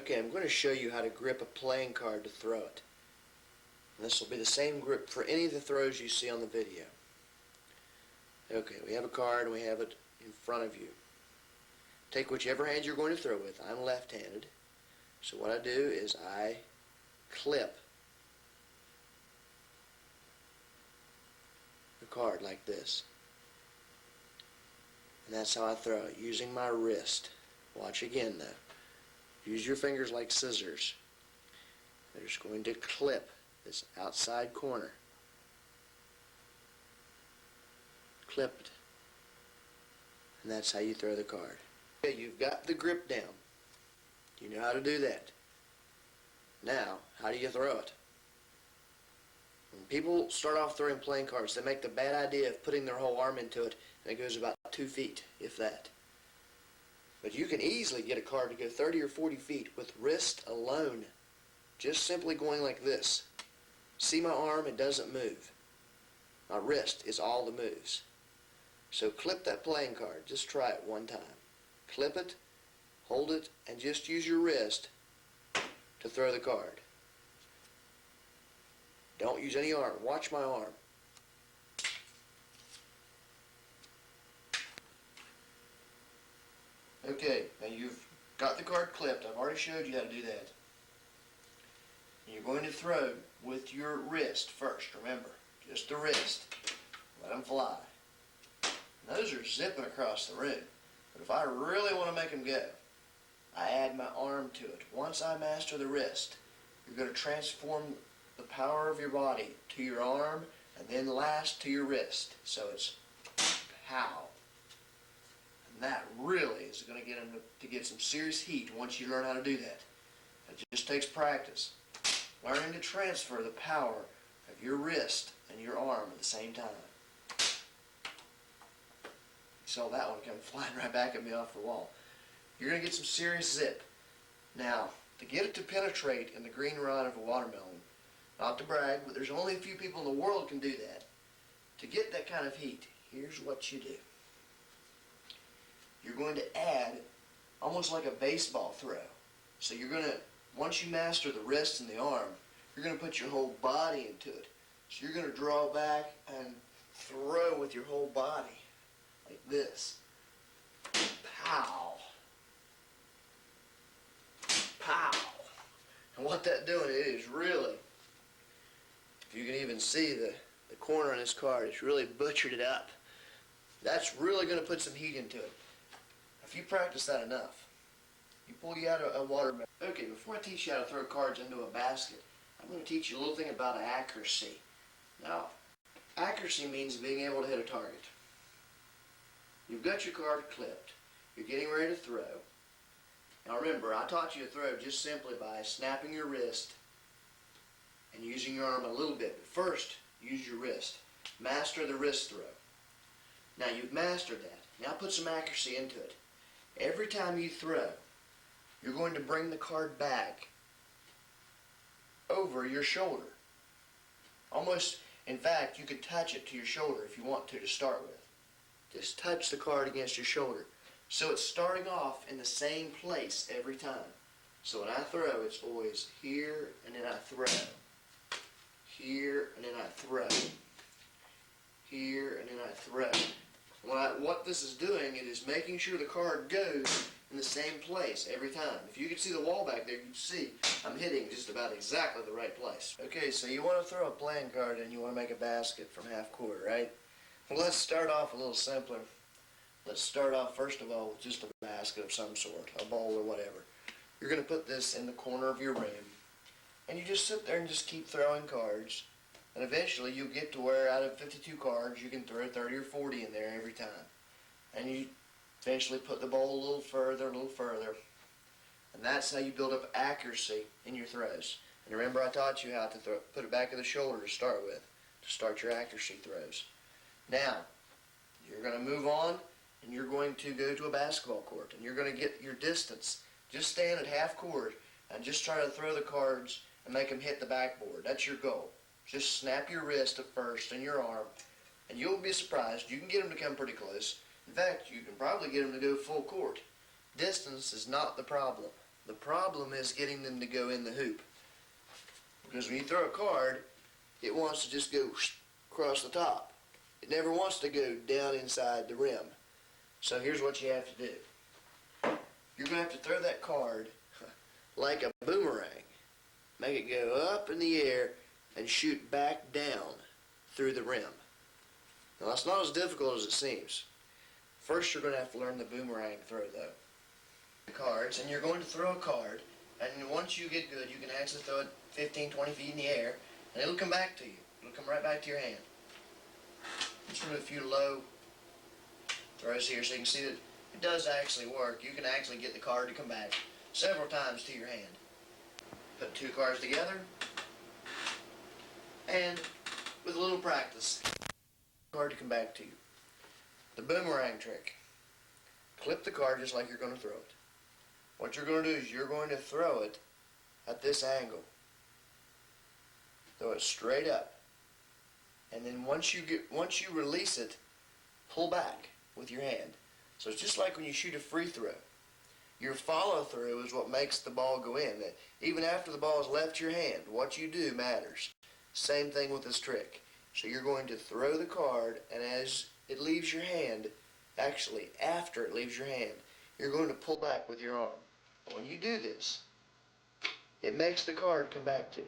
Okay, I'm going to show you how to grip a playing card to throw it. And this will be the same grip for any of the throws you see on the video. Okay, we have a card and we have it in front of you. Take whichever hand you're going to throw with. I'm left-handed. So what I do is I clip the card like this. And that's how I throw it, using my wrist. Watch again though. Use your fingers like scissors. They're just going to clip this outside corner. Clip it. And that's how you throw the card. Okay, you've got the grip down. You know how to do that. Now, how do you throw it? When people start off throwing playing cards, they make the bad idea of putting their whole arm into it, and it goes about 2 feet, if that. But you can easily get a card to go 30 or 40 feet with wrist alone. Just simply going like this. See my arm? It doesn't move. My wrist is all that moves. So clip that playing card. Just try it one time. Clip it, hold it, and just use your wrist to throw the card. Don't use any arm. Watch my arm. Okay, now you've got the card clipped. I've already showed you how to do that. And you're going to throw with your wrist first, remember. Just the wrist. Let them fly. And those are zipping across the room. But if I really want to make them go, I add my arm to it. Once I master the wrist, you're going to transform the power of your body to your arm and then last to your wrist. So it's pow. And that really is going to get them to get some serious heat once you learn how to do that. It just takes practice. Learning to transfer the power of your wrist and your arm at the same time. You saw that one come flying right back at me off the wall. You're going to get some serious zip. Now, to get it to penetrate in the green rind of a watermelon, not to brag, but there's only a few people in the world can do that. To get that kind of heat, here's what you do. You're going to add almost like a baseball throw. So you're going to, once you master the wrist and the arm, you're going to put your whole body into it. So you're going to draw back and throw with your whole body, like this. Pow! Pow! And what that's doing is really, if you can even see the corner on this card, it's really butchered it up. That's really going to put some heat into it. If you practice that enough, you pull you out a watermelon. Okay, before I teach you how to throw cards into a basket, I'm going to teach you a little thing about accuracy. Now, accuracy means being able to hit a target. You've got your card clipped. You're getting ready to throw. Now remember, I taught you to throw just simply by snapping your wrist and using your arm a little bit. But first, use your wrist. Master the wrist throw. Now you've mastered that. Now put some accuracy into it. Every time you throw, you're going to bring the card back over your shoulder. Almost, in fact, you could touch it to your shoulder if you want to start with. Just touch the card against your shoulder. So it's starting off in the same place every time. So when I throw, it's always here and then I throw. Here and then I throw. Here and then I throw. What this is doing, it is making sure the card goes in the same place every time. If you could see the wall back there, you'd see I'm hitting just about exactly the right place. Okay, so you want to throw a playing card and you want to make a basket from half court, right? Well, let's start off a little simpler. Let's start off first of all with just a basket of some sort, a bowl or whatever. You're going to put this in the corner of your room, and you just sit there and just keep throwing cards. And eventually you'll get to where out of 52 cards you can throw 30 or 40 in there every time. And you eventually put the bowl a little further. And that's how you build up accuracy in your throws. And remember, I taught you how to put it back of the shoulder to start with, to start your accuracy throws. Now, you're going to move on and you're going to go to a basketball court and you're going to get your distance. Just stand at half court and just try to throw the cards and make them hit the backboard. That's your goal. Just snap your wrist at first and your arm, and you'll be surprised. You can get them to come pretty close. In fact, you can probably get them to go full court. Distance is not the problem. The problem is getting them to go in the hoop. Because when you throw a card, it wants to just go across the top. It never wants to go down inside the rim. So here's what you have to do. You're going to have to throw that card like a boomerang. Make it go up in the air and shoot back down through the rim. Now that's not as difficult as it seems. First you're going to have to learn the boomerang throw though. The cards, and you're going to throw a card, and once you get good you can actually throw it 15, 20 feet in the air, and it'll come back to you. It'll come right back to your hand. Just do a few low throws here so you can see that it does actually work. You can actually get the card to come back several times to your hand. Put two cards together, and with a little practice, the card to come back to you. The boomerang trick. Clip the card just like you're going to throw it. What you're going to do is you're going to throw it at this angle. Throw it straight up. And then once you release it, pull back with your hand. So it's just like when you shoot a free throw. Your follow through is what makes the ball go in. Even after the ball has left your hand, what you do matters. Same thing with this trick. So you're going to throw the card, and as it leaves your hand, actually after it leaves your hand, you're going to pull back with your arm. When you do this, it makes the card come back to you.